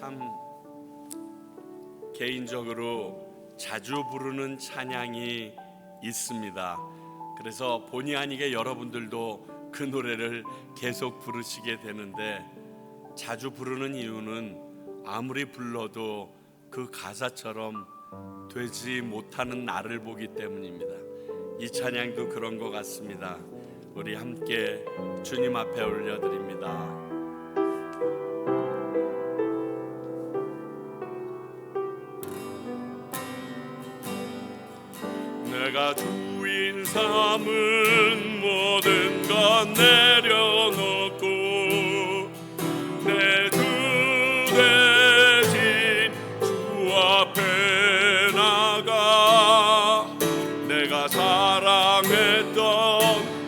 참 개인적으로 자주 부르는 찬양이 있습니다. 그래서 본의 아니게 여러분들도 그 노래를 계속 부르시게 되는데, 자주 부르는 이유는 아무리 불러도 그 가사처럼 되지 못하는 나를 보기 때문입니다. 이 찬양도 그런 것 같습니다. 우리 함께 주님 앞에 올려드립니다. 내가 주인 삼은 모든 것 내려놓고 내 주 대신 주 앞에 나가 내가 사랑했던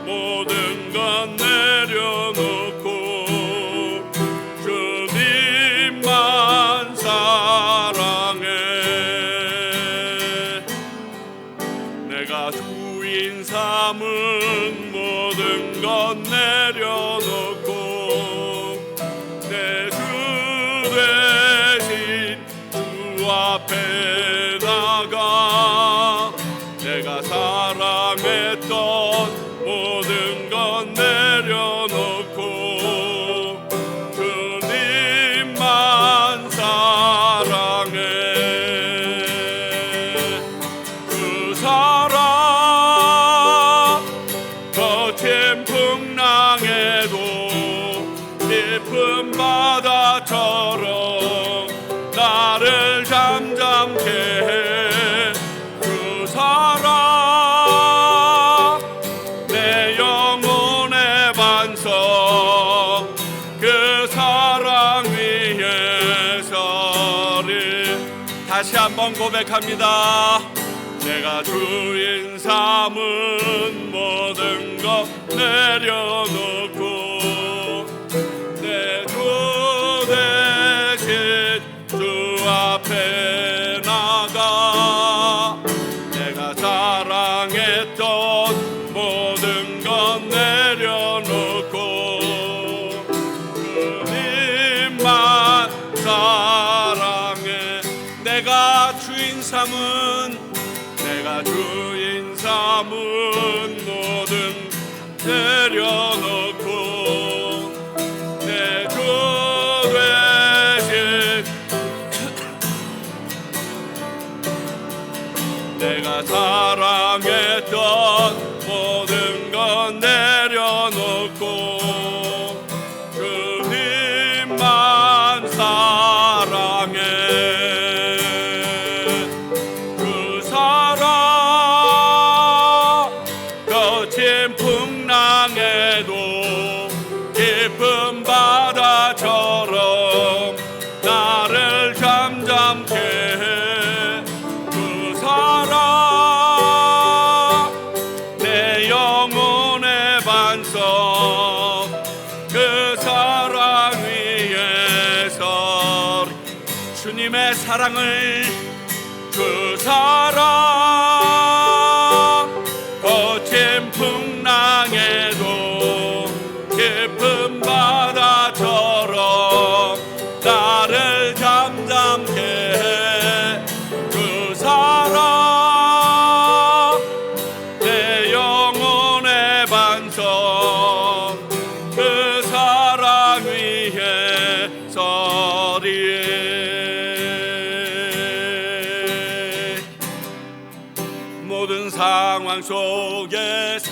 모든 것 내려놓고 주님만 사랑해. 내가 주인 삼은 모든 것 내려놓고 내 주 대신 주 앞에 나가 내가 사랑했던 모든 것 내려놓고 주님만 사랑해. 그 사랑 거친 풍랑에도 깊은 바다처럼 나를 잠잠케 해. 그 사랑 내 영혼의 반석 그 사랑 위에 서리. 다시 한번 고백합니다. 내가 주인 삼은 모든 것 내려놓고 내 주 대신 주 앞에 나가 내가 사랑했던 모든 것 내려놓고 주님만 사랑해. 내가 주인 삼은 모든 내려놓고 내 주 대신 내가 사랑했던 모든 것 내려놓고 주님만 사랑해. 거친 풍랑에도 깊은 바다처럼 나를 잠잠케 해. 그 사랑 내 영혼의 반석 그 사랑 위에 서리. 주님의 사랑을 그 사랑 거친 풍랑에도 깊은 바다처럼 나를 잠잠케 해. 그 사랑 내 영혼의 반석 그 사랑 위에 서리. 모든 상황 속에서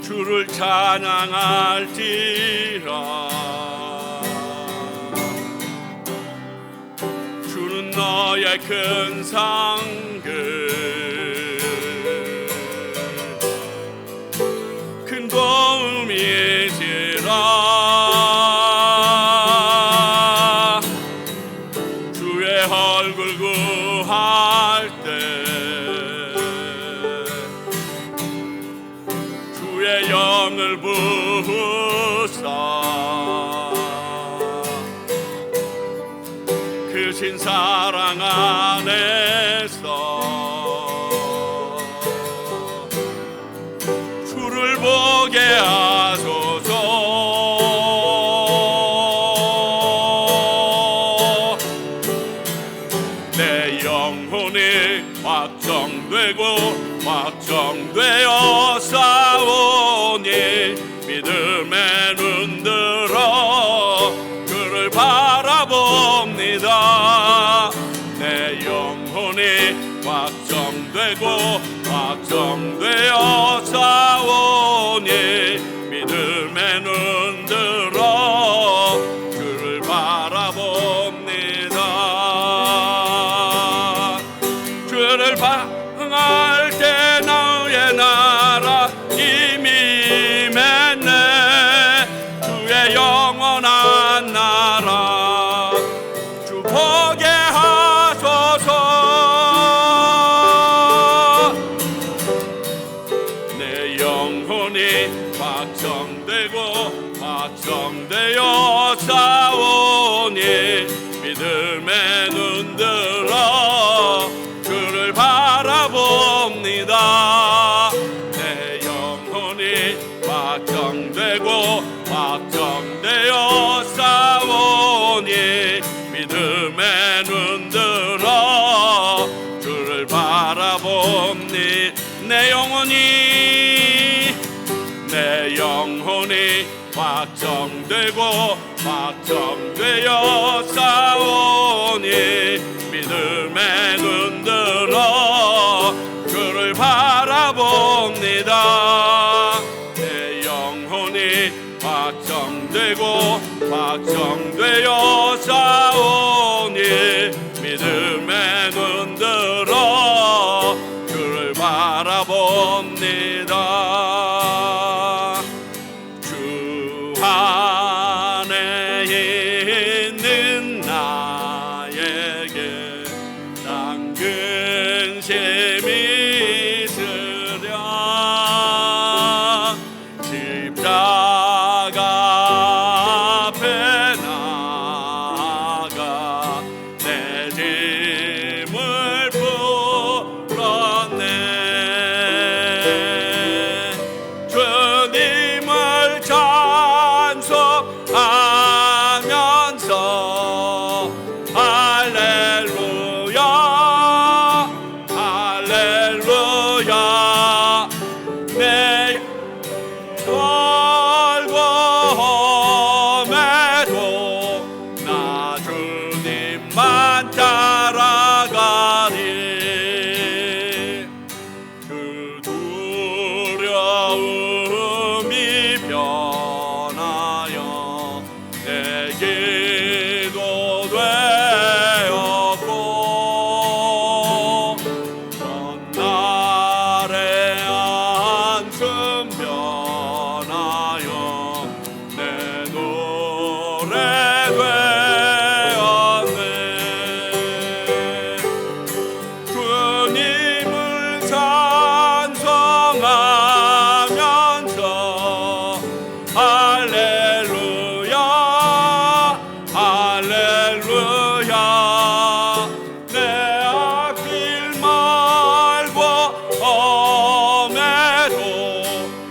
주를 찬양할지라. 주는 너의 큰 상급 큰 도움이시라. 얼굴 구할 때 주의 영을 부으사 크신 사랑 안에서 주를 보게 하소서. 내 영혼이 확정되어 싸우니 믿음의 눈 들어 그를 바라봅니다. 내 영혼이 확정되어 싸우니 믿음의 눈 들어 그를 바라봅니다. 그를 향할 때 나의 나라 이미 맺네. 주의 영원한 나라 주 보게 하소서. 내 영혼이 확정되어 싸우니 믿음의 눈 들어 그를 바라봅니다. 내 영혼이 확정되어 싸우니 믿음의 눈 들어 그를 바라봅니. 내 영혼이 확정되어 싸우니 믿음의 눈 들어 그를 바라봅니다. 내 영혼이 확정되어 싸우니 믿음의 눈 들어 그를 바라봅니다. 주 안에 있는 나에게 난 근심이 있으랴. 십자가 앞에 나아가 내 짐을 풀었네. 주님을 찬송하면서 할렐루야 할렐루야. 내 얼굴에도 나 주님만 따라가리. 그 두려움이 변하여 내 기도 되었고 전날의 한숨 변하여 내 노래 되었네. 주님을 찬송하면서 할렐루야 할렐루야. 내 앞길 말고 험해도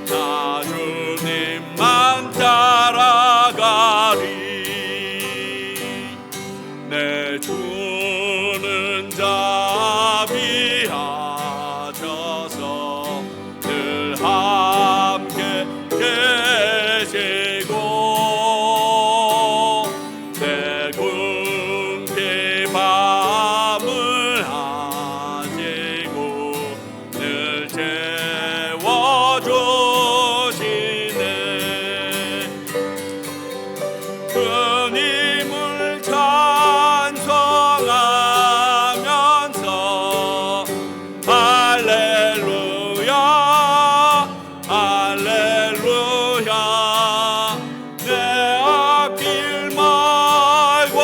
나 주님만 따라가리. 내 주는 자비하셔서 늘 함께 계시고 내 궁핍 밤을 하시고 늘 채워주시네. 주님을 찬송하면서 할렐루야 할렐루야. 내 앞길 말고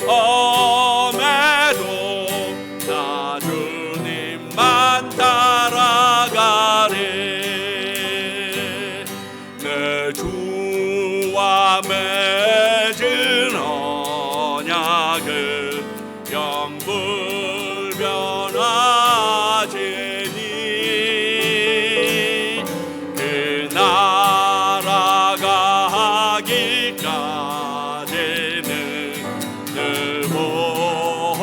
험해도 나 주님만 따라가리. 내 주와 맺은 언약은 영불변하지니 그 나라가 하기까지는 늘 보호하시네.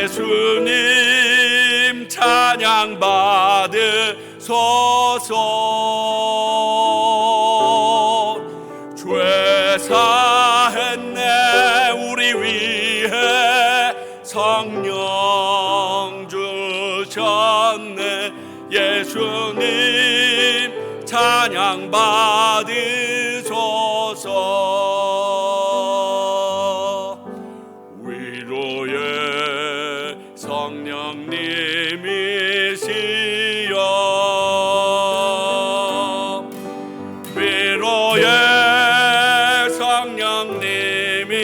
예수님 찬양 받으소서. 죄 사했네 우리 위해 성령 주셨네. 예수님 찬양 받으소서. 위로의 성령님이시여, 위로의 성령님이시여,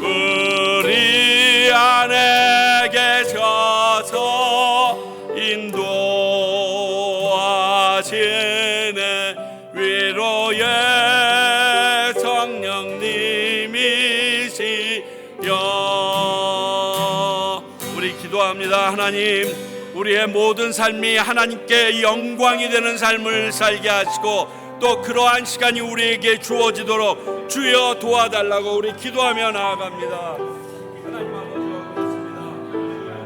우리 안에 계셔서 인도하시네. 위로의 성령님이시여. 우리 기도합니다. 하나님, 우리의 모든 삶이 하나님께 영광이 되는 삶을 살게 하시고 또 그러한 시간이 우리에게 주어지도록 주여 도와달라고 우리 기도하며 나아갑니다. 하나님 아버지, 그렇습니다.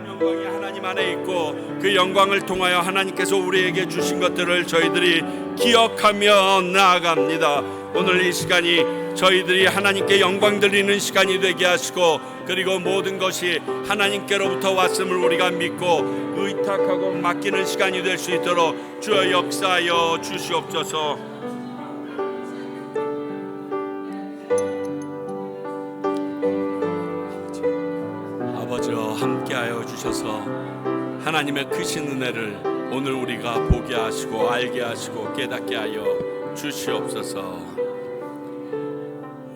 영광이 하나님 안에 있고 그 영광을 통하여 하나님께서 우리에게 주신 것들을 저희들이 기억하며 나아갑니다. 오늘 이 시간이 저희들이 하나님께 영광 드리는 시간이 되게 하시고 그리고 모든 것이 하나님께로부터 왔음을 우리가 믿고 의탁하고 맡기는 시간이 될 수 있도록 주여 역사하여 주시옵소서. 아버지여, 함께하여 주셔서 하나님의 크신 은혜를 오늘 우리가 보게 하시고 알게 하시고 깨닫게 하여 주시옵소서.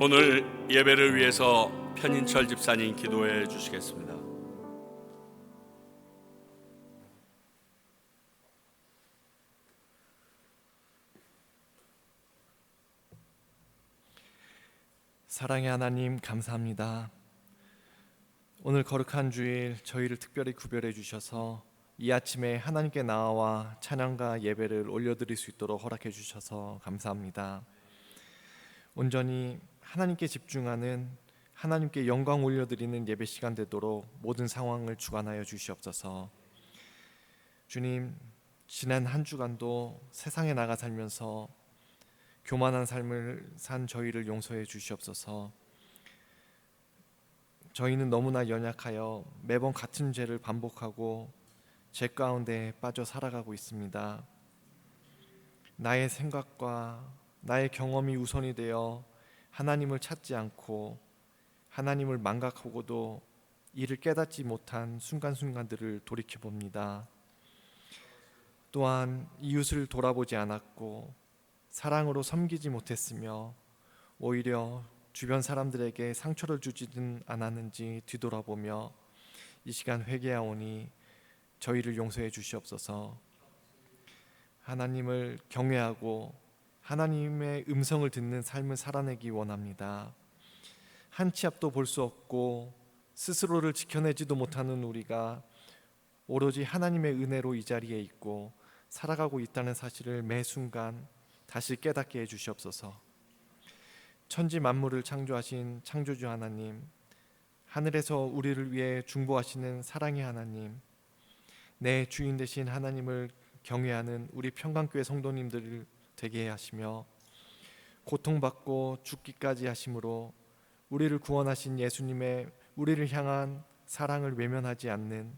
오늘 예배를 위해서 편인철 집사님 기도해 주시겠습니다. 사랑의 하나님, 감사합니다. 오늘 거룩한 주일 저희를 특별히 구별해 주셔서 이 아침에 하나님께 나와 찬양과 예배를 올려드릴 수 있도록 허락해 주셔서 감사합니다. 온전히 하나님께 집중하는, 하나님께 영광 올려드리는 예배 시간 되도록 모든 상황을 주관하여 주시옵소서. 주님, 지난 한 주간도 세상에 나가 살면서 교만한 삶을 산 저희를 용서해 주시옵소서. 저희는 너무나 연약하여 매번 같은 죄를 반복하고 죄 가운데 빠져 살아가고 있습니다. 나의 생각과 나의 경험이 우선이 되어 하나님을 찾지 않고 하나님을 망각하고도 이를 깨닫지 못한 순간순간들을 돌이켜봅니다. 또한 이웃을 돌아보지 않았고 사랑으로 섬기지 못했으며 오히려 주변 사람들에게 상처를 주지는 않았는지 뒤돌아보며 이 시간 회개하오니 저희를 용서해 주시옵소서. 하나님을 경외하고 하나님의 음성을 듣는 삶을 살아내기 원합니다. 한 치 앞도 볼 수 없고 스스로를 지켜내지도 못하는 우리가 오로지 하나님의 은혜로 이 자리에 있고 살아가고 있다는 사실을 매 순간 다시 깨닫게 해주시옵소서. 천지 만물을 창조하신 창조주 하나님, 하늘에서 우리를 위해 중보하시는 사랑의 하나님, 내 주인 되신 하나님을 경외하는 우리 평강교회 성도님들을 되게 하시며 고통받고 죽기까지 하심으로 우리를 구원하신 예수님의 우리를 향한 사랑을 외면하지 않는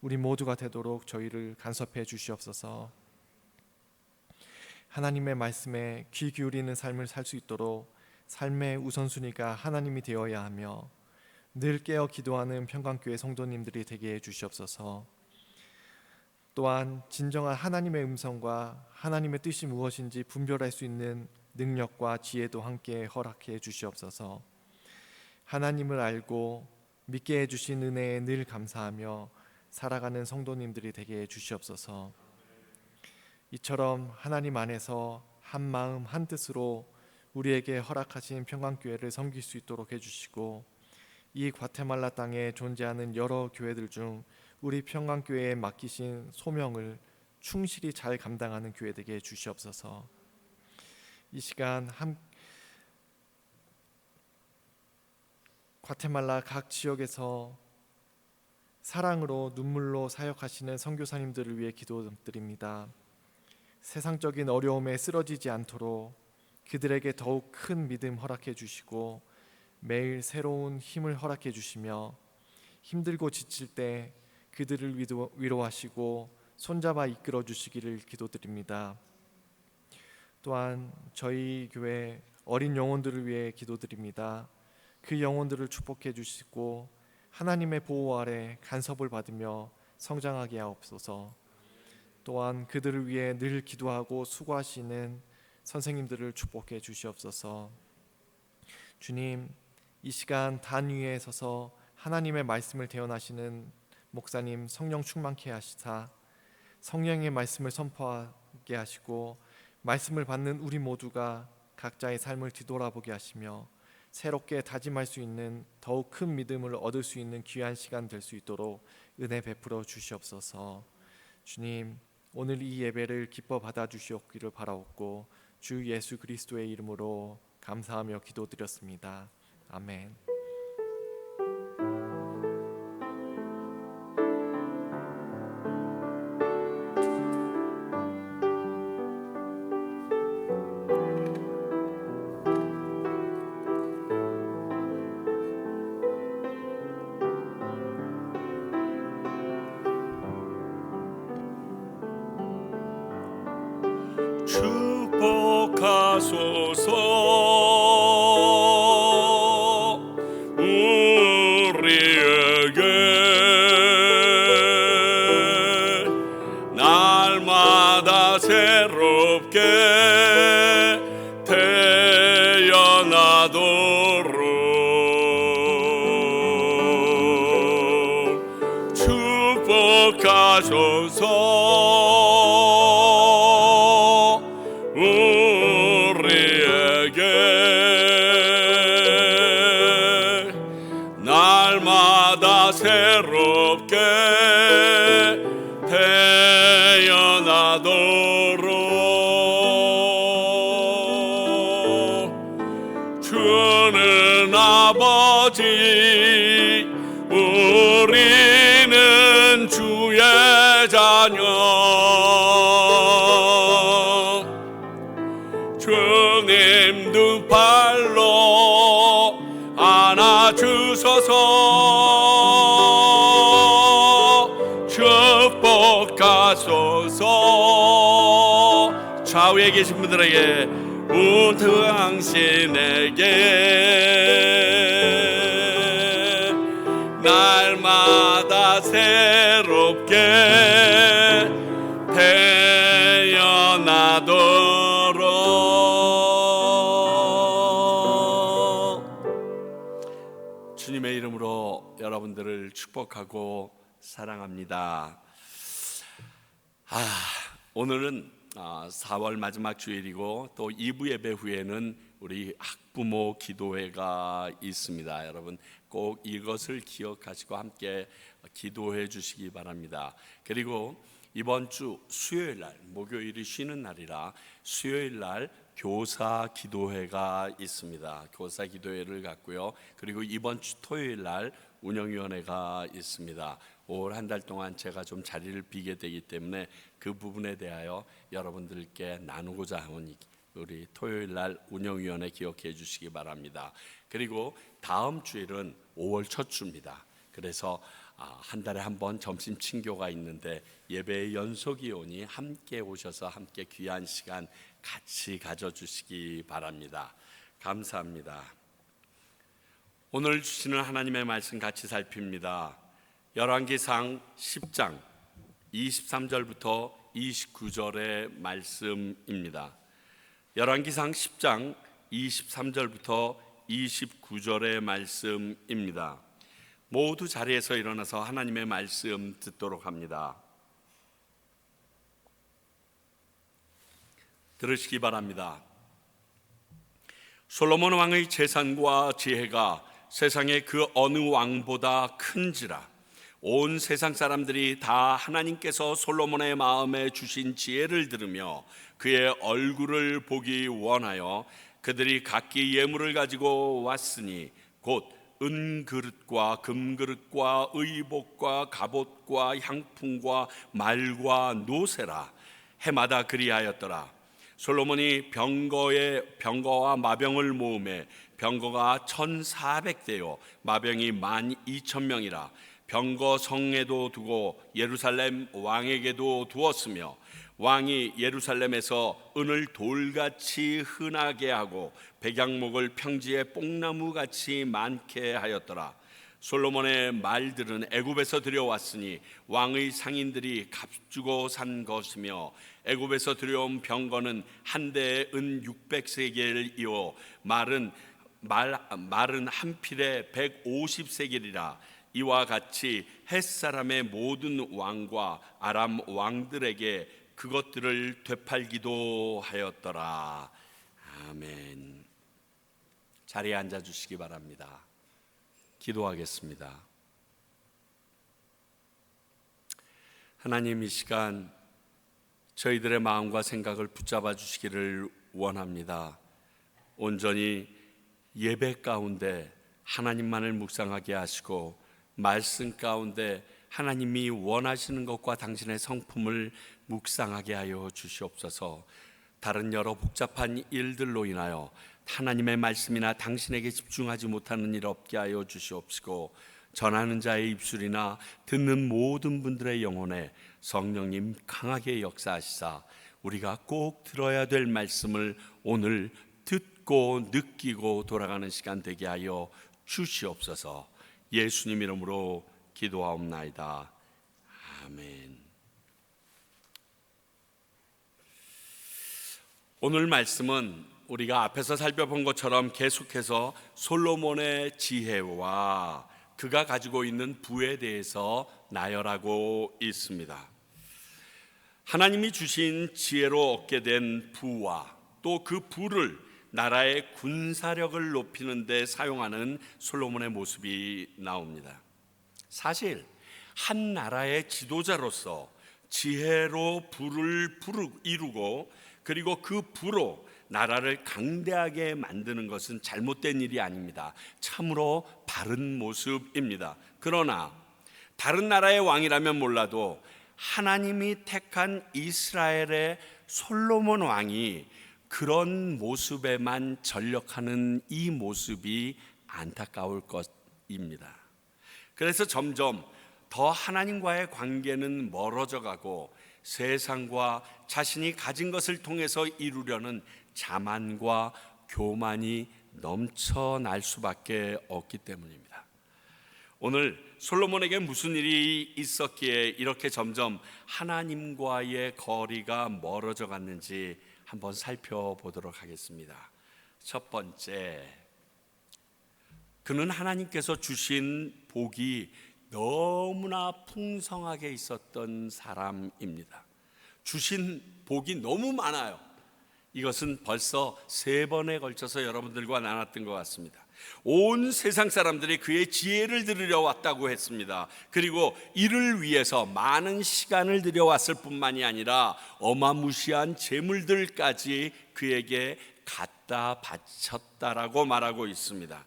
우리 모두가 되도록 저희를 간섭해 주시옵소서. 하나님의 말씀에 귀 기울이는 삶을 살 수 있도록 삶의 우선순위가 하나님이 되어야 하며 늘 깨어 기도하는 평강교회 성도님들이 되게 해 주시옵소서. 또한 진정한 하나님의 음성과 하나님의 뜻이 무엇인지 분별할 수 있는 능력과 지혜도 함께 허락해 주시옵소서. 하나님을 알고 믿게 해주신 은혜에 늘 감사하며 살아가는 성도님들이 되게 해주시옵소서. 이처럼 하나님 안에서 한 마음 한 뜻으로 우리에게 허락하신 평강교회를 섬길 수 있도록 해주시고 이 과테말라 땅에 존재하는 여러 교회들 중 우리 평강교회에 맡기신 소명을 충실히 잘 감당하는 교회 되게 해주시옵소서. 이 시간 과테말라 각 지역에서 사랑으로 눈물로 사역하시는 선교사님들을 위해 기도드립니다. 세상적인 어려움에 쓰러지지 않도록 그들에게 더욱 큰 믿음 허락해 주시고 매일 새로운 힘을 허락해 주시며 힘들고 지칠 때 그들을 위로하시고 손잡아 이끌어 주시기를 기도드립니다. 또한 저희 교회 어린 영혼들을 위해 기도드립니다. 그 영혼들을 축복해 주시고 하나님의 보호 아래 간섭을 받으며 성장하게 하옵소서. 또한 그들을 위해 늘 기도하고 수고하시는 선생님들을 축복해 주시옵소서. 주님, 이 시간 단 위에 서서 하나님의 말씀을 대언하시는 목사님 성령 충만케 하시사 성령의 말씀을 선포하게 하시고 말씀을 받는 우리 모두가 각자의 삶을 뒤돌아보게 하시며 새롭게 다짐할 수 있는 더욱 큰 믿음을 얻을 수 있는 귀한 시간 될 수 있도록 은혜 베풀어 주시옵소서. 주님, 오늘 이 예배를 기뻐 받아 주시옵기를 바라옵고 주 예수 그리스도의 이름으로 감사하며 기도드렸습니다. 아멘. 축복하소서 우리에게 날마다 새롭게 태어나도록 축복하소서 우리에게 날마다 새롭게 태어나도록 주는 아버지 우리는 주의 자녀 주님 두 팔로 안아주소서 축복하소서 좌우에 계신 분들에게 온 당신에게 날마다 새롭게 태어나도록 주님의 이름으로 여러분들을 축복하고 사랑합니다. 오늘은 4월 마지막 주일이고 또 2부 예배 후에는 우리 학부모 기도회가 있습니다. 여러분 꼭 이것을 기억하시고 함께 기도해 주시기 바랍니다. 그리고 이번 주 수요일 날, 목요일이 쉬는 날이라 수요일 날 교사 기도회가 있습니다. 교사 기도회를 갖고요. 그리고 이번 주 토요일 날 운영위원회가 있습니다. 올 한 달 동안 제가 좀 자리를 비게 되기 때문에 그 부분에 대하여 여러분들께 나누고자 하는 우리 토요일 날 운영위원회 기억해 주시기 바랍니다. 그리고 다음 주일은 5월 첫 주입니다. 그래서 한 달에 한 번 점심 친교가 있는데 예배의 연속이 오니 함께 오셔서 함께 귀한 시간 같이 가져주시기 바랍니다. 감사합니다. 오늘 주시는 하나님의 말씀 같이 살핍니다. 열왕기상 10장 23절부터 29절의 말씀입니다. 열왕기상 10장 23절부터 29절의 말씀입니다. 모두 자리에서 일어나서 하나님의 말씀 듣도록 합니다. 들으시기 바랍니다. 솔로몬 왕의 재산과 지혜가 세상의 그 어느 왕보다 큰지라. 온 세상 사람들이 다 하나님께서 솔로몬의 마음에 주신 지혜를 들으며 그의 얼굴을 보기 원하여 그들이 각기 예물을 가지고 왔으니 곧 은그릇과 금그릇과 의복과 갑옷과 향품과 말과 노새라. 해마다 그리하였더라. 솔로몬이 병거와 마병을 모으매 병거가 1,400대요 마병이 12,000명이라. 병거 성에도 두고 예루살렘 왕에게도 두었으며 왕이 예루살렘에서 은을 돌같이 흔하게 하고 백양목을 평지에 뽕나무같이 많게 하였더라. 솔로몬의 말들은 애굽에서 들여왔으니 왕의 상인들이 값주고 산 것이며 애굽에서 들여온 병거는 한 대에 은 600세겔 이어 말은 한 필에 150세겔이라. 이와 같이 헷사람의 모든 왕과 아람 왕들에게 그것들을 되팔기도 하였더라. 아멘. 자리에 앉아 주시기 바랍니다. 기도하겠습니다. 하나님, 이 시간 저희들의 마음과 생각을 붙잡아 주시기를 원합니다. 온전히 예배 가운데 하나님만을 묵상하게 하시고 말씀 가운데 하나님이 원하시는 것과 당신의 성품을 묵상하게 하여 주시옵소서. 다른 여러 복잡한 일들로 인하여 하나님의 말씀이나 당신에게 집중하지 못하는 일 없게 하여 주시옵시고, 전하는 자의 입술이나 듣는 모든 분들의 영혼에 성령님 강하게 역사하시사 우리가 꼭 들어야 될 말씀을 오늘 듣고 느끼고 돌아가는 시간 되게 하여 주시옵소서. 예수님 이름으로 기도하옵나이다. 아멘. 오늘 말씀은 우리가 앞에서 살펴본 것처럼 계속해서 솔로몬의 지혜와 그가 가지고 있는 부에 대해서 나열하고 있습니다. 하나님이 주신 지혜로 얻게 된 부와 또 그 부를 나라의 군사력을 높이는 데 사용하는 솔로몬의 모습이 나옵니다. 사실 한 나라의 지도자로서 지혜로 부를 이루고 그리고 그 부로 나라를 강대하게 만드는 것은 잘못된 일이 아닙니다. 참으로 바른 모습입니다. 그러나 다른 나라의 왕이라면 몰라도 하나님이 택한 이스라엘의 솔로몬 왕이 그런 모습에만 전력하는 이 모습이 안타까울 것입니다. 그래서 점점 더 하나님과의 관계는 멀어져 가고 세상과 자신이 가진 것을 통해서 이루려는 자만과 교만이 넘쳐날 수밖에 없기 때문입니다. 오늘 솔로몬에게 무슨 일이 있었기에 이렇게 점점 하나님과의 거리가 멀어져 갔는지 한번 살펴보도록 하겠습니다. 첫 번째, 그는 하나님께서 주신 복이 너무나 풍성하게 있었던 사람입니다. 주신 복이 너무 많아요. 이것은 벌써 3번에 걸쳐서 여러분들과 나눴던 것 같습니다. 온 세상 사람들이 그의 지혜를 들으려 왔다고 했습니다. 그리고 이를 위해서 많은 시간을 들여왔을 뿐만이 아니라 어마무시한 재물들까지 그에게 갖다 바쳤다라고 말하고 있습니다.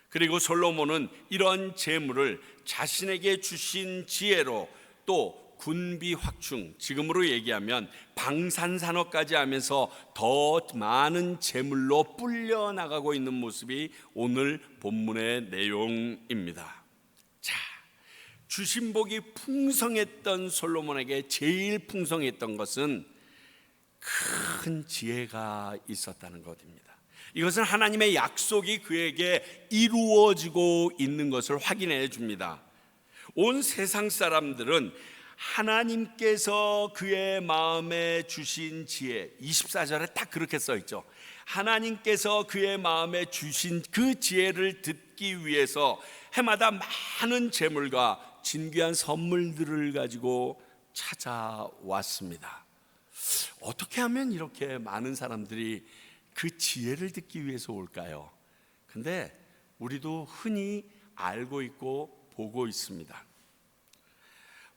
그리고 솔로몬은 이런 재물을 자신에게 주신 지혜로 또 군비 확충, 지금으로 얘기하면 방산산업까지 하면서 더 많은 재물로 불려 나가고 있는 모습이 오늘 본문의 내용입니다. 자, 주신 복이 풍성했던 솔로몬에게 제일 풍성했던 것은 큰 지혜가 있었다는 것입니다. 이것은 하나님의 약속이 그에게 이루어지고 있는 것을 확인해 줍니다. 온 세상 사람들은 하나님께서 그의 마음에 주신 지혜, 24절에 딱 그렇게 써 있죠. 하나님께서 그의 마음에 주신 그 지혜를 듣기 위해서 해마다 많은 재물과 진귀한 선물들을 가지고 찾아왔습니다. 어떻게 하면 이렇게 많은 사람들이 그 지혜를 듣기 위해서 올까요? 근데 우리도 흔히 알고 있고 보고 있습니다.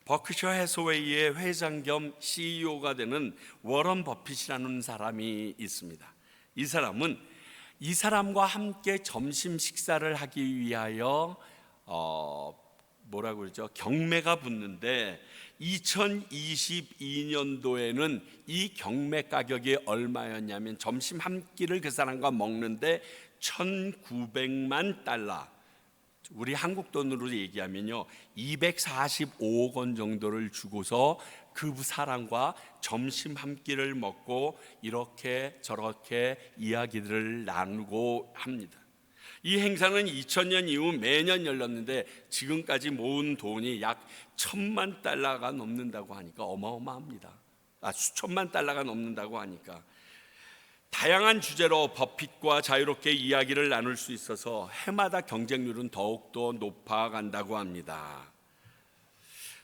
버크셔 해서웨이의 회장 겸 CEO가 되는 워런 버핏이라는 사람이 있습니다. 이 사람은 이 사람과 함께 점심 식사를 하기 위하여 뭐라고 그러죠? 경매가 붙는데 2022년도에는 이 경매 가격이 얼마였냐면 점심 한 끼를 그 사람과 먹는데 1,900만 달러, 우리 한국 돈으로 얘기하면요 245억 원 정도를 주고서 그 사람과 점심 한 끼를 먹고 이렇게 저렇게 이야기들을 나누고 합니다. 이 행사는 2000년 이후 매년 열렸는데 지금까지 모은 돈이 약 1,000만 달러가 넘는다고 하니까 어마어마합니다. 수천만 달러가 넘는다고 하니까 다양한 주제로 버핏과 자유롭게 이야기를 나눌 수 있어서 해마다 경쟁률은 더욱더 높아간다고 합니다.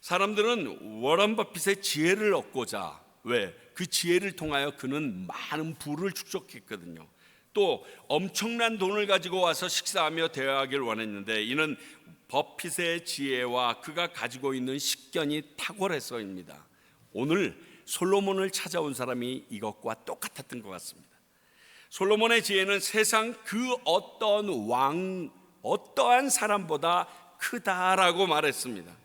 사람들은 워런 버핏의 지혜를 얻고자, 왜? 그 지혜를 통하여 그는 많은 부를 축적했거든요. 또 엄청난 돈을 가지고 와서 식사하며 대화하길 원했는데 이는 버핏의 지혜와 그가 가지고 있는 식견이 탁월해서입니다. 오늘 솔로몬을 찾아온 사람이 이것과 똑같았던 것 같습니다. 솔로몬의 지혜는 세상 그 어떠한 사람보다 크다라고 말했습니다.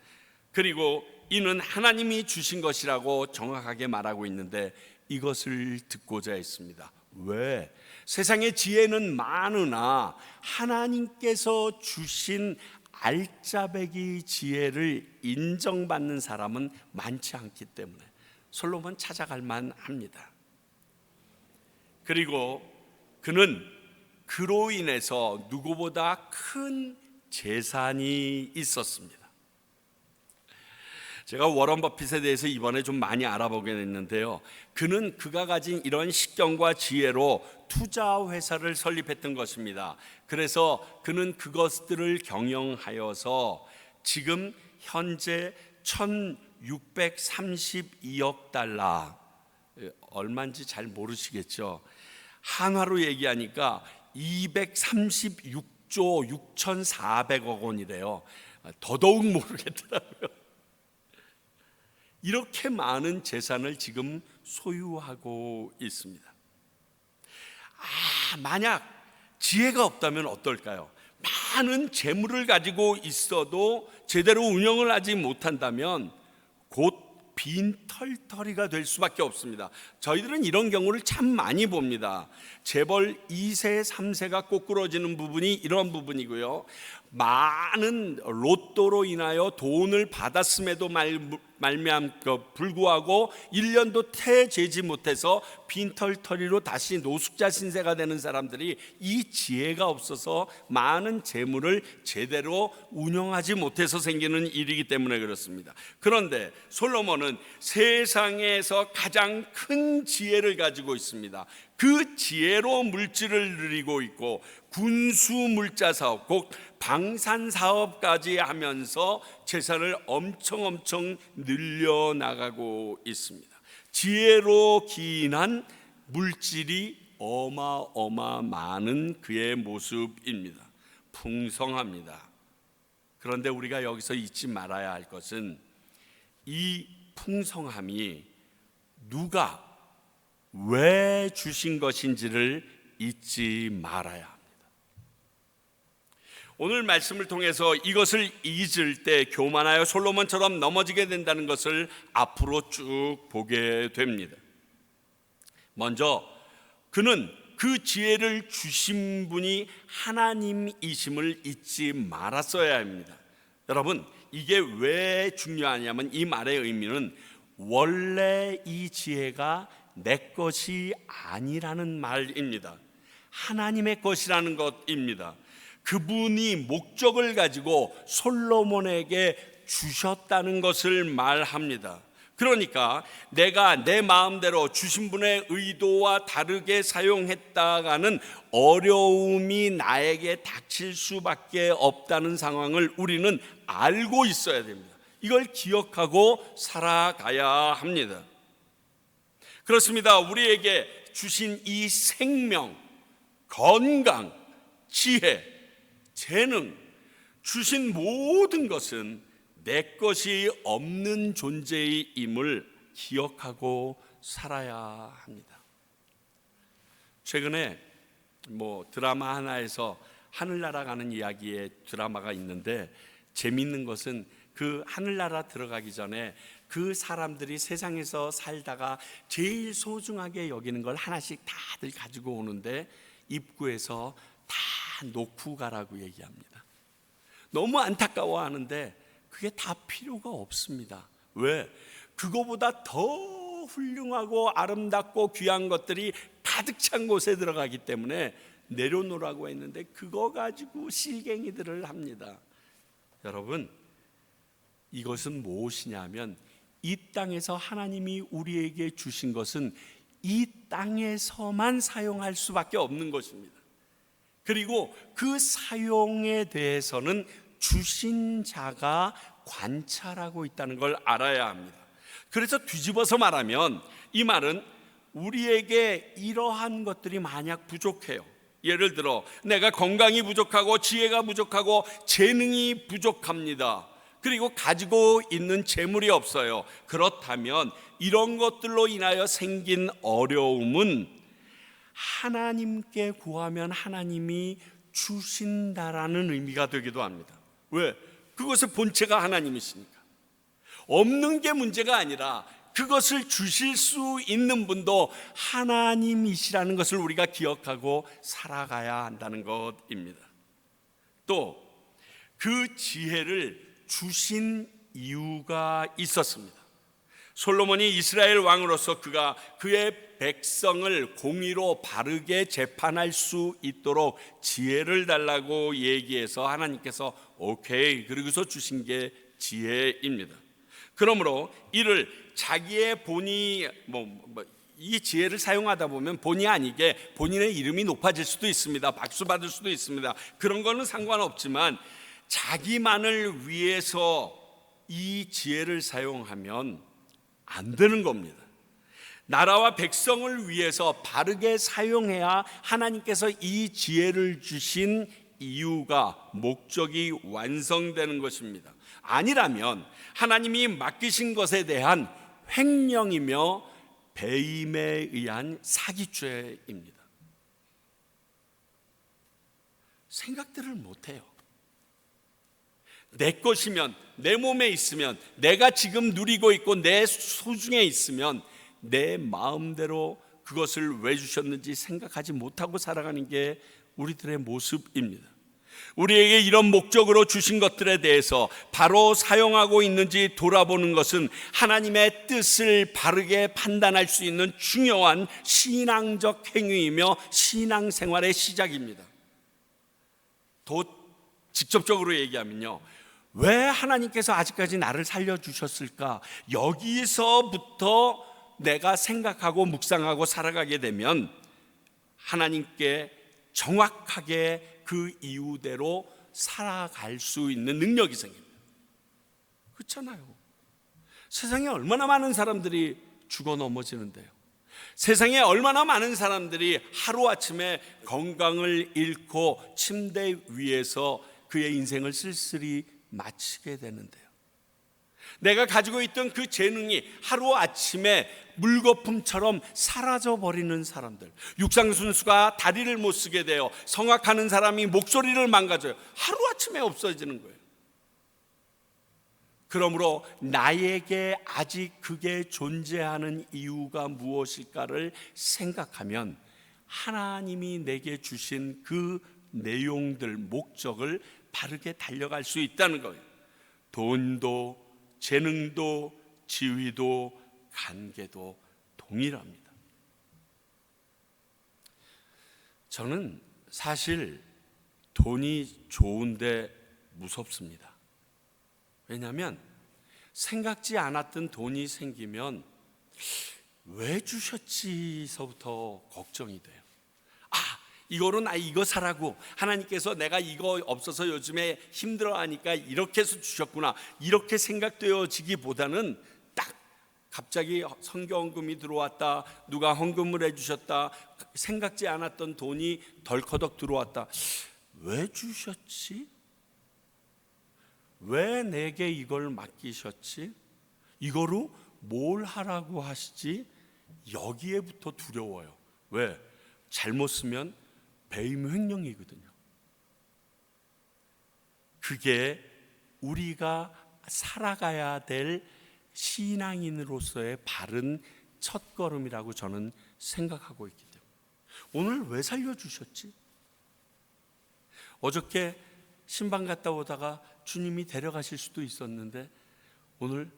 그리고 이는 하나님이 주신 것이라고 정확하게 말하고 있는데 이것을 듣고자 했습니다. 왜? 세상의 지혜는 많으나 하나님께서 주신 알짜배기 지혜를 인정받는 사람은 많지 않기 때문에 솔로몬 찾아갈 만합니다. 그리고 그는 그로 인해서 누구보다 큰 재산이 있었습니다. 제가 워런 버핏에 대해서 이번에 좀 많이 알아보게 됐는데요, 그는 그가 가진 이런 식견과 지혜로 투자 회사를 설립했던 것입니다. 그래서 그는 그것들을 경영하여서 지금 현재 1,632억 달러, 얼마인지 잘 모르시겠죠? 한화로 얘기하니까 236조 6,400억 원이래요. 더더욱 모르겠더라고요. 이렇게 많은 재산을 지금 소유하고 있습니다. 만약 지혜가 없다면 어떨까요? 많은 재물을 가지고 있어도 제대로 운영을 하지 못한다면 곧 빈털터리가 될 수밖에 없습니다. 저희들은 이런 경우를 참 많이 봅니다. 재벌 2세, 3세가 꼬꾸러지는 부분이 이런 부분이고요. 많은 로또로 인하여 돈을 받았음에도 불구하고 1년도 태재지 못해서 빈털터리로 다시 노숙자 신세가 되는 사람들이 이 지혜가 없어서 많은 재물을 제대로 운영하지 못해서 생기는 일이기 때문에 그렇습니다. 그런데 솔로몬은 세상에서 가장 큰 지혜를 가지고 있습니다. 그 지혜로 물질을 누리고 있고 군수 물자 사업, 곧 방산 사업까지 하면서 재산을 엄청 늘려나가고 있습니다. 지혜로 기인한 물질이 어마어마 많은 그의 모습입니다. 풍성합니다. 그런데 우리가 여기서 잊지 말아야 할 것은 이 풍성함이 누가 왜 주신 것인지를 잊지 말아야 합니다. 오늘 말씀을 통해서 이것을 잊을 때 교만하여 솔로몬처럼 넘어지게 된다는 것을 앞으로 쭉 보게 됩니다. 먼저 그는 그 지혜를 주신 분이 하나님이심을 잊지 말았어야 합니다. 여러분, 이게 왜 중요하냐면 이 말의 의미는 원래 이 지혜가 내 것이 아니라는 말입니다. 하나님의 것이라는 것입니다. 그분이 목적을 가지고 솔로몬에게 주셨다는 것을 말합니다. 그러니까 내가 내 마음대로 주신 분의 의도와 다르게 사용했다가는 어려움이 나에게 닥칠 수밖에 없다는 상황을 우리는 알고 있어야 됩니다. 이걸 기억하고 살아가야 합니다. 그렇습니다. 우리에게 주신 이 생명, 건강, 지혜, 재능, 주신 모든 것은 내 것이 없는 존재임을 기억하고 살아야 합니다. 최근에 드라마 하나에서 하늘나라 가는 이야기의 드라마가 있는데, 재밌는 것은 그 하늘나라 들어가기 전에 그 사람들이 세상에서 살다가 제일 소중하게 여기는 걸 하나씩 다들 가지고 오는데 입구에서 다 놓고 가라고 얘기합니다. 너무 안타까워하는데 그게 다 필요가 없습니다. 왜? 그거보다 더 훌륭하고 아름답고 귀한 것들이 가득 찬 곳에 들어가기 때문에 내려놓으라고 했는데 그거 가지고 실갱이들을 합니다. 여러분, 이것은 무엇이냐면 이 땅에서 하나님이 우리에게 주신 것은 이 땅에서만 사용할 수밖에 없는 것입니다. 그리고 그 사용에 대해서는 주신 자가 관찰하고 있다는 걸 알아야 합니다. 그래서 뒤집어서 말하면 이 말은 우리에게 이러한 것들이 만약 부족해요. 예를 들어 내가 건강이 부족하고 지혜가 부족하고 재능이 부족합니다. 그리고 가지고 있는 재물이 없어요. 그렇다면 이런 것들로 인하여 생긴 어려움은 하나님께 구하면 하나님이 주신다라는 의미가 되기도 합니다. 왜? 그것의 본체가 하나님이시니까. 없는 게 문제가 아니라 그것을 주실 수 있는 분도 하나님이시라는 것을 우리가 기억하고 살아가야 한다는 것입니다. 또 그 지혜를 주신 이유가 있었습니다. 솔로몬이 이스라엘 왕으로서 그가 그의 백성을 공의로 바르게 재판할 수 있도록 지혜를 달라고 얘기해서 하나님께서 오케이, 그러고서 주신 게 지혜입니다. 그러므로 이를 자기의 본이 이 지혜를 사용하다 보면 본의 아니게 본인의 이름이 높아질 수도 있습니다. 박수 받을 수도 있습니다. 그런 거는 상관없지만 자기만을 위해서 이 지혜를 사용하면 안 되는 겁니다. 나라와 백성을 위해서 바르게 사용해야 하나님께서 이 지혜를 주신 이유가, 목적이 완성되는 것입니다. 아니라면 하나님이 맡기신 것에 대한 횡령이며 배임에 의한 사기죄입니다. 생각들을 못해요. 내 것이면, 내 몸에 있으면, 내가 지금 누리고 있고 내 소중에 있으면 내 마음대로 그것을 왜 주셨는지 생각하지 못하고 살아가는 게 우리들의 모습입니다. 우리에게 이런 목적으로 주신 것들에 대해서 바로 사용하고 있는지 돌아보는 것은 하나님의 뜻을 바르게 판단할 수 있는 중요한 신앙적 행위이며 신앙생활의 시작입니다. 더 직접적으로 얘기하면요, 왜 하나님께서 아직까지 나를 살려주셨을까? 여기서부터 내가 생각하고 묵상하고 살아가게 되면 하나님께 정확하게 그 이유대로 살아갈 수 있는 능력이 생깁니다. 그렇잖아요. 세상에 얼마나 많은 사람들이 죽어 넘어지는데요. 세상에 얼마나 많은 사람들이 하루아침에 건강을 잃고 침대 위에서 그의 인생을 쓸쓸히 마치게 되는데요. 내가 가지고 있던 그 재능이 하루아침에 물거품처럼 사라져버리는 사람들, 육상선수가 다리를 못 쓰게 되어 성악하는 사람이 목소리를 망가져요. 하루아침에 없어지는 거예요. 그러므로 나에게 아직 그게 존재하는 이유가 무엇일까를 생각하면 하나님이 내게 주신 그 내용들, 목적을 바르게 달려갈 수 있다는 거예요. 돈도 재능도 지위도 관계도 동일합니다. 저는 사실 돈이 좋은데 무섭습니다. 왜냐하면 생각지 않았던 돈이 생기면 왜 주셨지서부터 걱정이 돼요. 이거로 나 이거 사라고 하나님께서 내가 이거 없어서 요즘에 힘들어하니까 이렇게 해서 주셨구나, 이렇게 생각되어지기보다는 딱 갑자기 성경헌금이 들어왔다, 누가 헌금을 해주셨다, 생각지 않았던 돈이 덜커덕 들어왔다. 왜 주셨지? 왜 내게 이걸 맡기셨지? 이거로 뭘 하라고 하시지? 여기에부터 두려워요. 왜? 잘못 쓰면 배임 횡령이거든요. 그게 우리가 살아가야 될 신앙인으로서의 바른 첫걸음이라고 저는 생각하고 있기 때문에 오늘 왜 살려주셨지? 어저께 신방 갔다 오다가 주님이 데려가실 수도 있었는데 오늘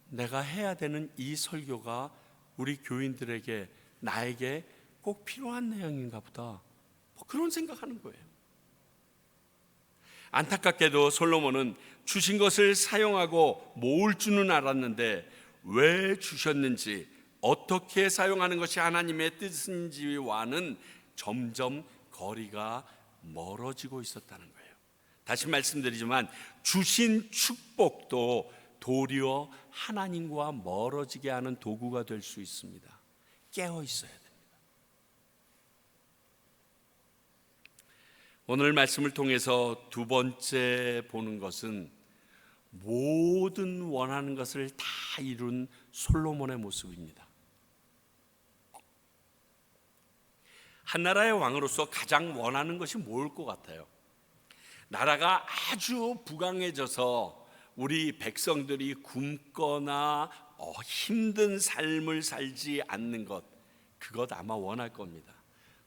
내가 해야 되는 이 설교가 우리 교인들에게 나에게 꼭 필요한 내용인가 보다, 그런 생각하는 거예요. 안타깝게도 솔로몬은 주신 것을 사용하고 모을 줄은 알았는데 왜 주셨는지, 어떻게 사용하는 것이 하나님의 뜻인지와는 점점 거리가 멀어지고 있었다는 거예요. 다시 말씀드리지만 주신 축복도 도리어 하나님과 멀어지게 하는 도구가 될 수 있습니다. 깨어 있어야 됩니다. 오늘 말씀을 통해서 두 번째 보는 것은 모든 원하는 것을 다 이룬 솔로몬의 모습입니다. 한 나라의 왕으로서 가장 원하는 것이 뭘 것 같아요? 나라가 아주 부강해져서 우리 백성들이 굶거나 힘든 삶을 살지 않는 것, 그것 아마 원할 겁니다.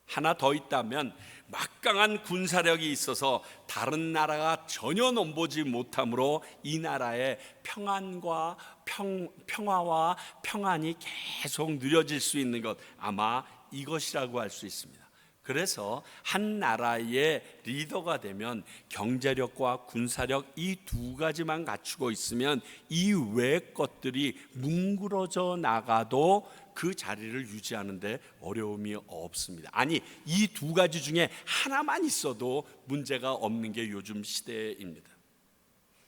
하나 더 있다면 막강한 군사력이 있어서 다른 나라가 전혀 넘보지 못하므로 이 나라의 평안과 평화와 평안이 계속 누려질 수 있는 것, 아마 이것이라고 할 수 있습니다. 그래서 한 나라의 리더가 되면 경제력과 군사력 이 두 가지만 갖추고 있으면 이 외 것들이 뭉그러져 나가도 그 자리를 유지하는 데 어려움이 없습니다. 아니, 이 두 가지 중에 하나만 있어도 문제가 없는 게 요즘 시대입니다.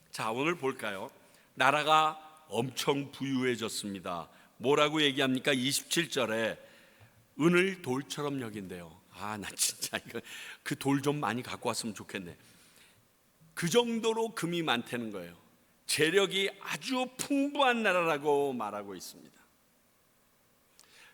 자, 오늘 볼까요? 나라가 엄청 부유해졌습니다. 뭐라고 얘기합니까? 27절에 은을 돌처럼 여긴대요. 나 진짜 이거 그 돌 좀 많이 갖고 왔으면 좋겠네. 그 정도로 금이 많다는 거예요. 재력이 아주 풍부한 나라라고 말하고 있습니다.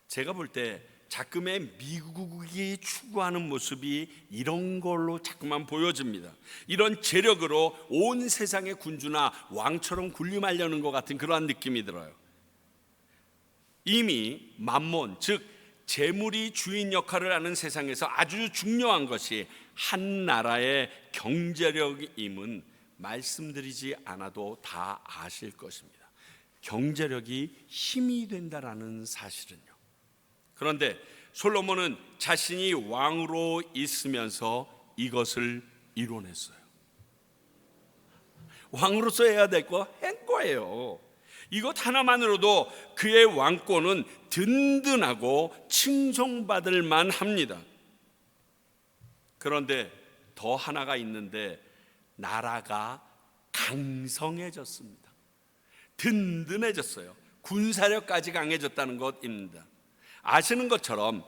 제가 볼 때 자금의 미국이 추구하는 모습이 이런 걸로 자꾸만 보여집니다. 이런 재력으로 온 세상의 군주나 왕처럼 군림하려는 것 같은 그러한 느낌이 들어요. 이미 만몬, 즉 재물이 주인 역할을 하는 세상에서 아주 중요한 것이 한 나라의 경제력임은 말씀드리지 않아도 다 아실 것입니다. 경제력이 힘이 된다라는 사실은요. 그런데 솔로몬은 자신이 왕으로 있으면서 이것을 이뤄냈어요. 왕으로서 해야 될 거 한 거예요. 이것 하나만으로도 그의 왕권은 든든하고 칭송받을 만합니다. 그런데 더 하나가 있는데 나라가 강성해졌습니다. 든든해졌어요. 군사력까지 강해졌다는 것입니다. 아시는 것처럼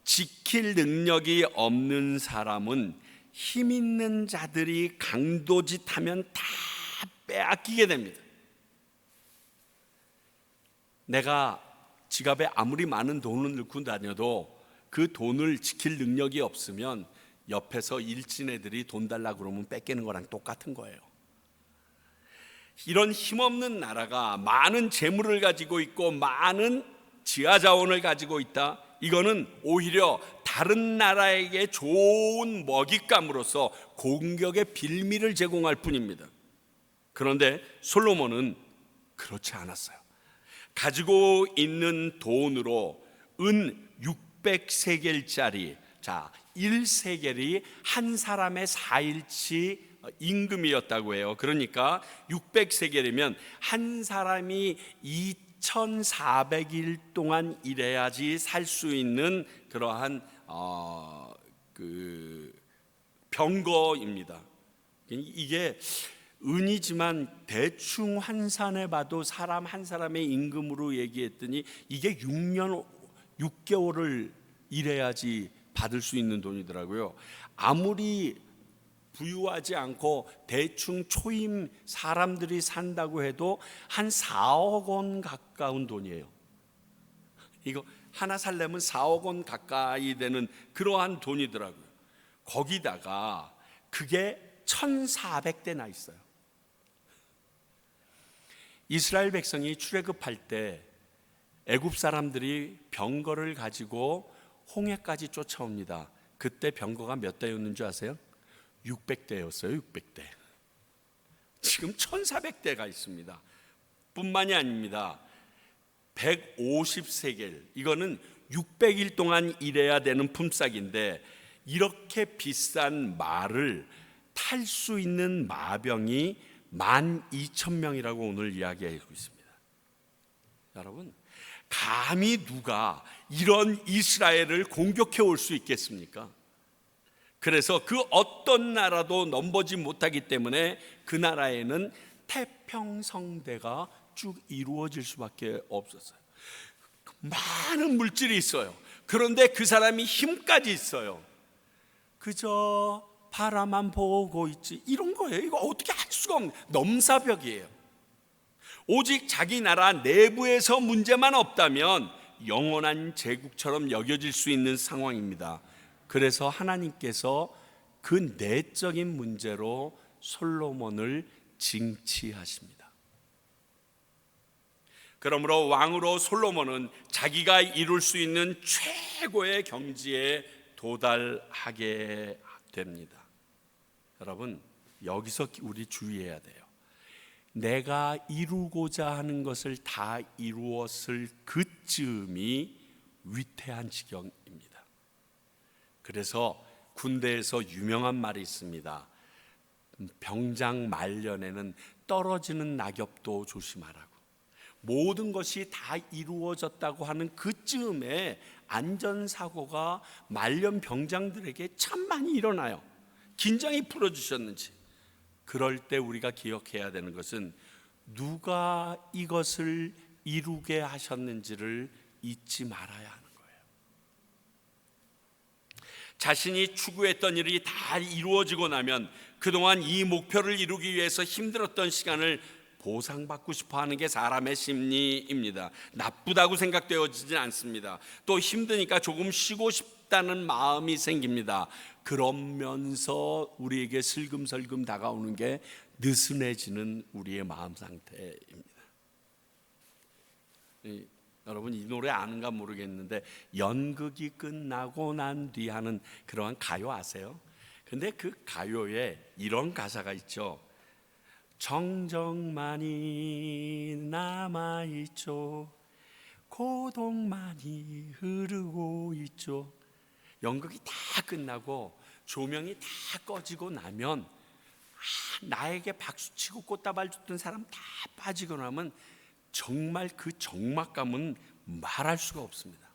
지킬 능력이 없는 사람은 힘 있는 자들이 강도짓하면 다 빼앗기게 됩니다. 내가 지갑에 아무리 많은 돈을 넣고 다녀도 그 돈을 지킬 능력이 없으면 옆에서 일진 애들이 돈 달라고 그러면 뺏기는 거랑 똑같은 거예요. 이런 힘없는 나라가 많은 재물을 가지고 있고 많은 지하자원을 가지고 있다. 이거는 오히려 다른 나라에게 좋은 먹잇감으로서 공격의 빌미를 제공할 뿐입니다. 그런데 솔로몬은 그렇지 않았어요. 가지고 있는 돈으로 은 600세겔짜리, 자 1세겔이 한 사람의 4일치 임금이었다고 해요. 그러니까 600세겔이면 한 사람이 2400일 동안 일해야지 살 수 있는 그러한 병거입니다. 이게 은이지만 대충 환산해 봐도 사람 한 사람의 임금으로 얘기했더니 이게 6개월을 일해야지 받을 수 있는 돈이더라고요. 아무리 부유하지 않고 대충 초임 사람들이 산다고 해도 한 4억 원 가까운 돈이에요. 이거 하나 살려면 4억 원 가까이 되는 그러한 돈이더라고요. 거기다가 그게 1400대나 있어요. 이스라엘 백성이 출애굽할 때 애굽 사람들이 병거를 가지고 홍해까지 쫓아옵니다. 그때 병거가 몇 대였는 줄 아세요? 600대였어요. 600대. 지금 1400대가 있습니다. 뿐만이 아닙니다. 150세겔, 이거는 600일 동안 일해야 되는 품삯인데, 이렇게 비싼 말을 탈 수 있는 마병이 12,000명이라고 오늘 이야기하고 있습니다. 여러분, 감히 누가 이런 이스라엘을 공격해 올 수 있겠습니까? 그래서 그 어떤 나라도 넘보지 못하기 때문에 그 나라에는 태평성대가 쭉 이루어질 수밖에 없었어요. 많은 물질이 있어요. 그런데 그 사람이 힘까지 있어요. 그저 바라만 보고 있지, 이런 거예요. 이거 어떻게 할 수가 없는 넘사벽이에요. 오직 자기 나라 내부에서 문제만 없다면 영원한 제국처럼 여겨질 수 있는 상황입니다. 그래서 하나님께서 그 내적인 문제로 솔로몬을 징치하십니다. 그러므로 왕으로 솔로몬은 자기가 이룰 수 있는 최고의 경지에 도달하게 됩니다. 여러분, 여기서 우리 주의해야 돼요. 내가 이루고자 하는 것을 다 이루었을 그쯤이 위태한 지경입니다. 그래서 군대에서 유명한 말이 있습니다. 병장 말년에는 떨어지는 낙엽도 조심하라고. 모든 것이 다 이루어졌다고 하는 그쯤에 안전사고가 말년 병장들에게 참 많이 일어나요. 긴장이 풀어주셨는지. 그럴 때 우리가 기억해야 되는 것은 누가 이것을 이루게 하셨는지를 잊지 말아야 하는 거예요. 자신이 추구했던 일이 다 이루어지고 나면 그동안 이 목표를 이루기 위해서 힘들었던 시간을 보상받고 싶어 하는 게 사람의 심리입니다. 나쁘다고 생각되어지진 않습니다. 또 힘드니까 조금 쉬고 싶다는 마음이 생깁니다. 그러면서 우리에게 슬금슬금 다가오는 게 느슨해지는 우리의 마음 상태입니다. 여러분, 이 노래 아는가 모르겠는데 연극이 끝나고 난 뒤 하는 그러한 가요 아세요? 근데 그 가요에 이런 가사가 있죠. 정적만이 남아있죠. 고독만이 흐르고 있죠. 연극이 다 끝나고 조명이 다 꺼지고 나면 나에게 박수치고 꽃다발 줬던 사람 다 빠지고 나면 정말 그 적막감은 말할 수가 없습니다.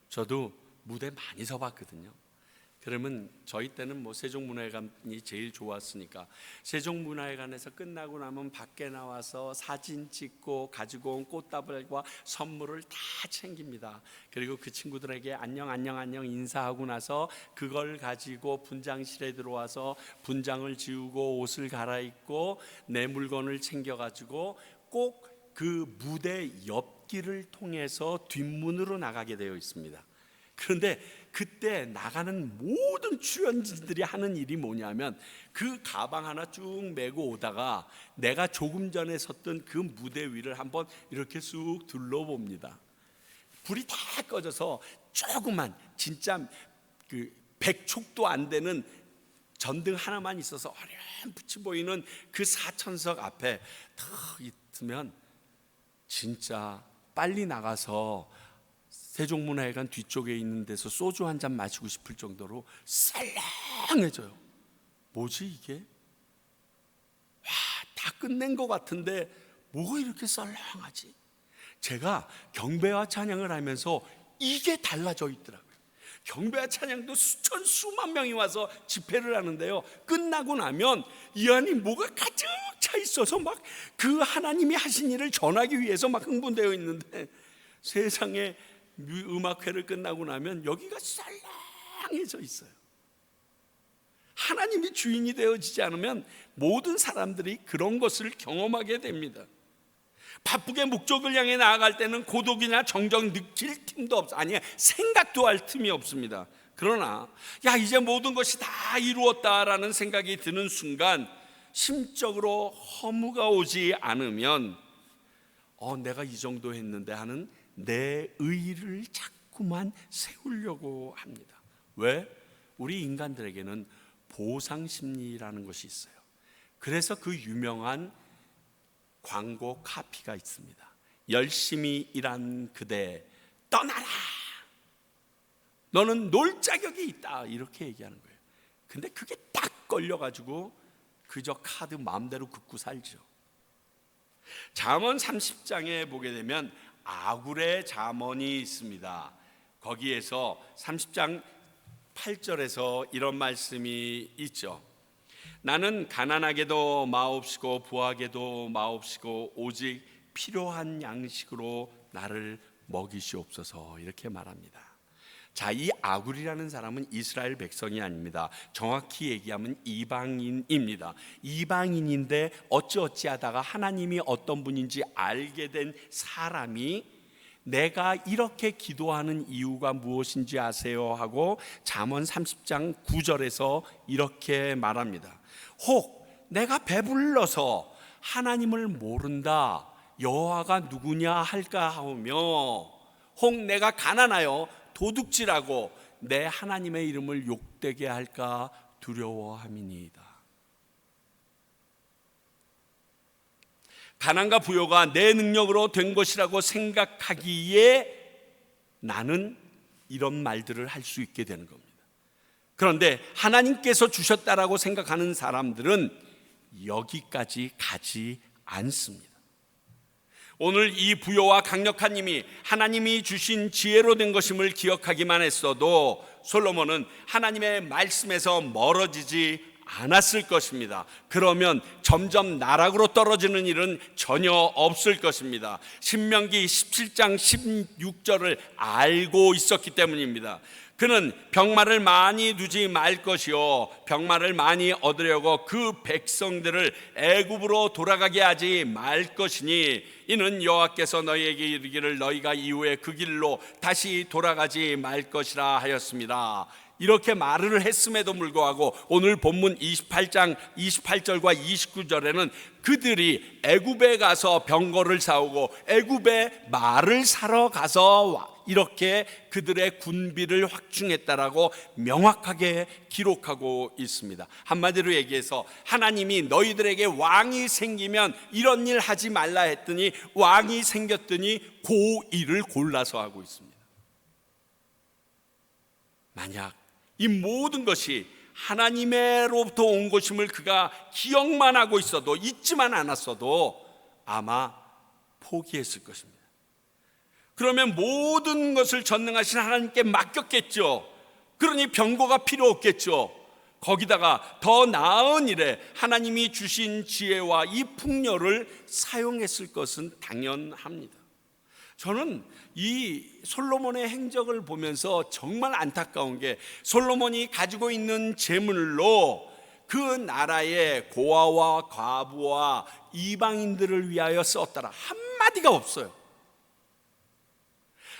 저도 무대 많이 서봤거든요. 그러면 저희 때는 뭐 세종문화회관이 제일 좋았으니까 세종문화회관에서 끝나고 나면 밖에 나와서 사진 찍고 가지고 온 꽃다발과 선물을 다 챙깁니다. 그리고 그 친구들에게 안녕 안녕 안녕 인사하고 나서 그걸 가지고 분장실에 들어와서 분장을 지우고 옷을 갈아입고 내 물건을 챙겨가지고 꼭 그 무대 옆길을 통해서 뒷문으로 나가게 되어 있습니다. 그런데 그때 나가는 모든 출연진들이 하는 일이 뭐냐면 그 가방 하나 쭉 메고 오다가 내가 조금 전에 섰던 그 무대 위를 한번 이렇게 쑥 둘러봅니다. 불이 다 꺼져서 조그만 진짜 그 100촉도 안 되는 전등 하나만 있어서 어렴풋이 보이는 그 사천석 앞에 탁 있으면 진짜 빨리 나가서 세종문화회관 뒤쪽에 있는 데서 소주 한 잔 마시고 싶을 정도로 썰렁해져요. 뭐지 이게? 와, 다 끝낸 것 같은데 뭐가 이렇게 썰렁하지? 제가 경배와 찬양을 하면서 이게 달라져 있더라고요. 경배와 찬양도 수천 수만 명이 와서 집회를 하는데요, 끝나고 나면 이 안이 뭐가 가득 차 있어서 막 그 하나님이 하신 일을 전하기 위해서 막 흥분되어 있는데 세상에 음악회를 끝나고 나면 여기가 썰렁해져 있어요. 하나님이 주인이 되어지지 않으면 모든 사람들이 그런 것을 경험하게 됩니다. 바쁘게 목적을 향해 나아갈 때는 고독이나 정적 느낄 틈도 없어, 아니 생각도 할 틈이 없습니다. 그러나 야, 이제 모든 것이 다 이루었다라는 생각이 드는 순간 심적으로 허무가 오지 않으면 내가 이 정도 했는데 하는 내 의의를 자꾸만 세우려고 합니다. 왜? 우리 인간들에게는 보상심리라는 것이 있어요. 그래서 그 유명한 광고 카피가 있습니다. 열심히 일한 그대 떠나라, 너는 놀 자격이 있다, 이렇게 얘기하는 거예요. 근데 그게 딱 걸려가지고 그저 카드 마음대로 긋고 살죠. 잠언 30장에 보게 되면 아굴의 잠언이 있습니다. 거기에서 30장 8절에서 이런 말씀이 있죠. 나는 가난하게도 마옵시고 부하게도 마옵시고 오직 필요한 양식으로 나를 먹이시옵소서, 이렇게 말합니다. 자, 이 아굴이라는 사람은 이스라엘 백성이 아닙니다. 정확히 얘기하면 이방인입니다. 이방인인데 어찌하다가 하나님이 어떤 분인지 알게 된 사람이 내가 이렇게 기도하는 이유가 무엇인지 아세요? 하고 잠언 30장 9절에서 이렇게 말합니다. 혹 내가 배불러서 하나님을 모른다, 여호와가 누구냐 할까 하오며, 혹 내가 가난하여 도둑질하고 내 하나님의 이름을 욕되게 할까 두려워함이니이다. 가난과 부요가 내 능력으로 된 것이라고 생각하기에 나는 이런 말들을 할 수 있게 되는 겁니다. 그런데 하나님께서 주셨다라고 생각하는 사람들은 여기까지 가지 않습니다. 오늘 이 부요와 강력한 힘이 하나님이 주신 지혜로 된 것임을 기억하기만 했어도 솔로몬은 하나님의 말씀에서 멀어지지 않았을 것입니다. 그러면 점점 나락으로 떨어지는 일은 전혀 없을 것입니다. 신명기 17장 16절을 알고 있었기 때문입니다. 그는 병마를 많이 두지 말 것이요 병마를 많이 얻으려고 그 백성들을 애굽으로 돌아가게 하지 말 것이니 이는 여호와께서 너희에게 이르기를 너희가 이후에 그 길로 다시 돌아가지 말 것이라 하였습니다. 이렇게 말을 했음에도 불구하고 오늘 본문 28장 28절과 29절에는 그들이 애굽에 가서 병거를 사오고 애굽에 말을 사러 가서 이렇게 그들의 군비를 확충했다라고 명확하게 기록하고 있습니다. 한마디로 얘기해서 하나님이 너희들에게 왕이 생기면 이런 일 하지 말라 했더니 왕이 생겼더니 그 일을 골라서 하고 있습니다. 만약 이 모든 것이 하나님으로부터 온 것임을 그가 기억만 하고 있어도, 잊지만 않았어도 아마 포기했을 것입니다. 그러면 모든 것을 전능하신 하나님께 맡겼겠죠. 그러니 병거가 필요 없겠죠. 거기다가 더 나은 일에 하나님이 주신 지혜와 이 풍요를 사용했을 것은 당연합니다. 저는 이 솔로몬의 행적을 보면서 정말 안타까운 게 솔로몬이 가지고 있는 재물로 그 나라의 고아와 과부와 이방인들을 위하여 썼더라 한마디가 없어요.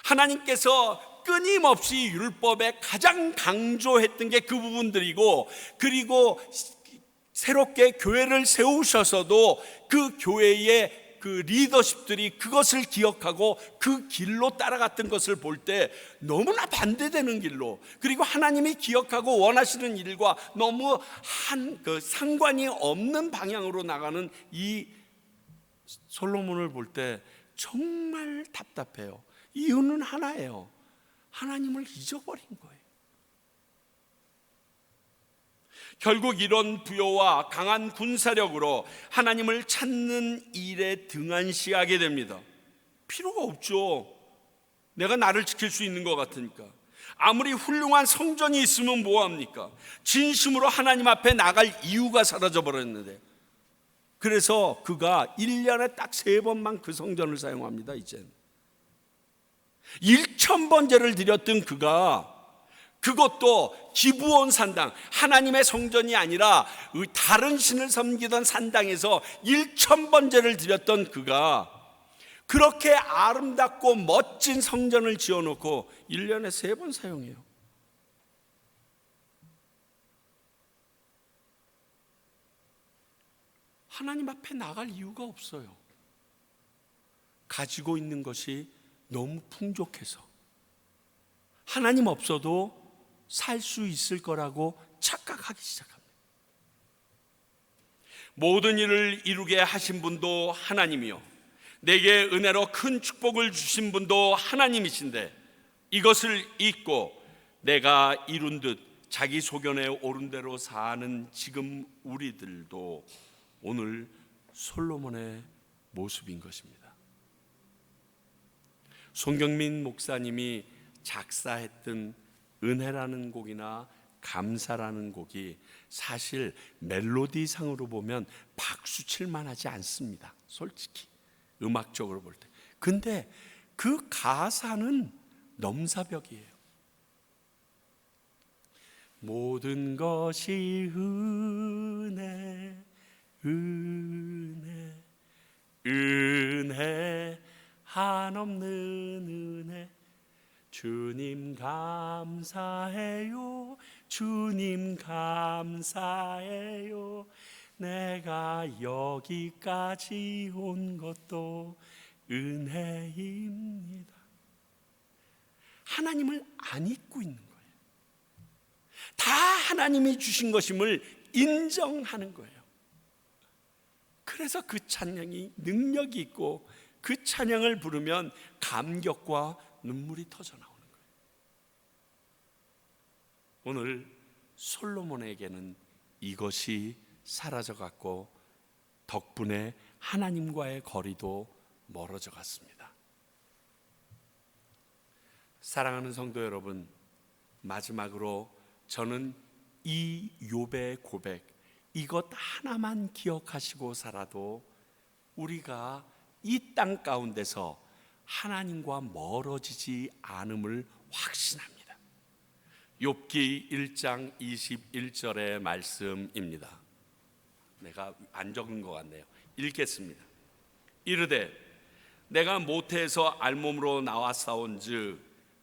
하나님께서 끊임없이 율법에 가장 강조했던 게 그 부분들이고, 그리고 새롭게 교회를 세우셔서도 그 교회의 그 리더십들이 그것을 기억하고 그 길로 따라갔던 것을 볼 때 너무나 반대되는 길로, 그리고 하나님이 기억하고 원하시는 일과 너무 상관이 없는 방향으로 나가는 이 솔로몬을 볼 때 정말 답답해요. 이유는 하나예요. 하나님을 잊어버린 거예요. 결국 이런 부요와 강한 군사력으로 하나님을 찾는 일에 등한시하게 됩니다. 필요가 없죠. 내가 나를 지킬 수 있는 것 같으니까. 아무리 훌륭한 성전이 있으면 뭐합니까? 진심으로 하나님 앞에 나갈 이유가 사라져버렸는데, 그래서 그가 1년에 딱 3번만 그 성전을 사용합니다. 이제는 1,000번제를 드렸던 그가, 그것도 기브온 산당, 하나님의 성전이 아니라 다른 신을 섬기던 산당에서 1,000번제를 드렸던 그가 그렇게 아름답고 멋진 성전을 지어놓고 1년에 3번 사용해요. 하나님 앞에 나갈 이유가 없어요. 가지고 있는 것이 너무 풍족해서 하나님 없어도 살 수 있을 거라고 착각하기 시작합니다. 모든 일을 이루게 하신 분도 하나님이요, 내게 은혜로 큰 축복을 주신 분도 하나님이신데, 이것을 잊고 내가 이룬 듯 자기 소견에 오른 대로 사는 지금 우리들도 오늘 솔로몬의 모습인 것입니다. 송경민 목사님이 작사했던 은혜라는 곡이나 감사라는 곡이 사실 멜로디상으로 보면 박수 칠만 하지 않습니다. 솔직히 음악적으로 볼 때. 근데 그 가사는 넘사벽이에요. 모든 것이 은혜, 은혜, 은혜, 한없는 은혜. 주님 감사해요, 주님 감사해요. 내가 여기까지 온 것도 은혜입니다. 하나님을 안 잊고 있는 거예요. 다 하나님이 주신 것임을 인정하는 거예요. 그래서 그 찬양이 능력이 있고 그 찬양을 부르면 감격과 눈물이 터져 나오는 거예요. 오늘 솔로몬에게는 이것이 사라져갔고 덕분에 하나님과의 거리도 멀어져 갔습니다. 사랑하는 성도 여러분, 마지막으로 저는 이 욥의 고백, 이것 하나만 기억하시고 살아도 우리가 이 땅 가운데서 하나님과 멀어지지 않음을 확신합니다. 욥기 1장 21절의 말씀입니다. 내가 안 적은 것 같네요. 읽겠습니다. 이르되 내가 모태에서 알몸으로 나왔사온즉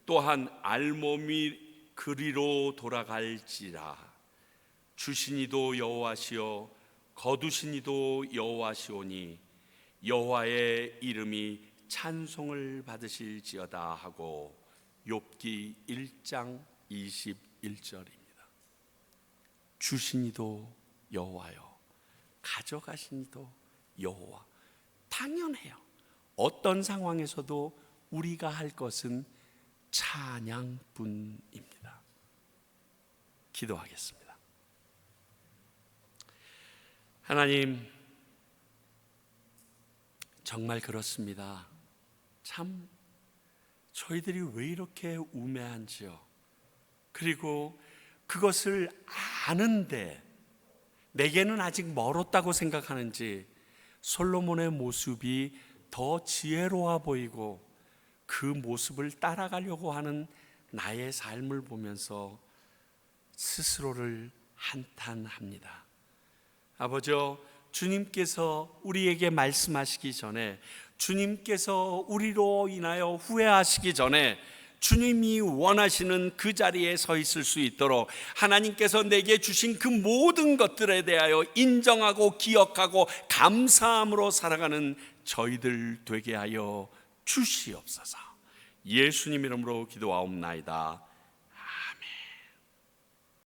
또한 알몸이 그리로 돌아갈지라. 주시니도 여호와시요 거두시니도 여호와시오니 여호와의 이름이 찬송을 받으실지어다 하고. 욥기 1장 21절입니다. 주시니도 여호와요, 가져가시니도 여호와. 당연해요. 어떤 상황에서도 우리가 할 것은 찬양뿐입니다. 기도하겠습니다. 하나님, 정말 그렇습니다. 참 저희들이 왜 이렇게 우매한지요. 그리고 그것을 아는데 내게는 아직 멀었다고 생각하는지 솔로몬의 모습이 더 지혜로워 보이고 그 모습을 따라가려고 하는 나의 삶을 보면서 스스로를 한탄합니다. 아버지요, 주님께서 우리에게 말씀하시기 전에, 주님께서 우리로 인하여 후회하시기 전에 주님이 원하시는 그 자리에 서 있을 수 있도록 하나님께서 내게 주신 그 모든 것들에 대하여 인정하고 기억하고 감사함으로 살아가는 저희들 되게 하여 주시옵소서. 예수님 이름으로 기도하옵나이다.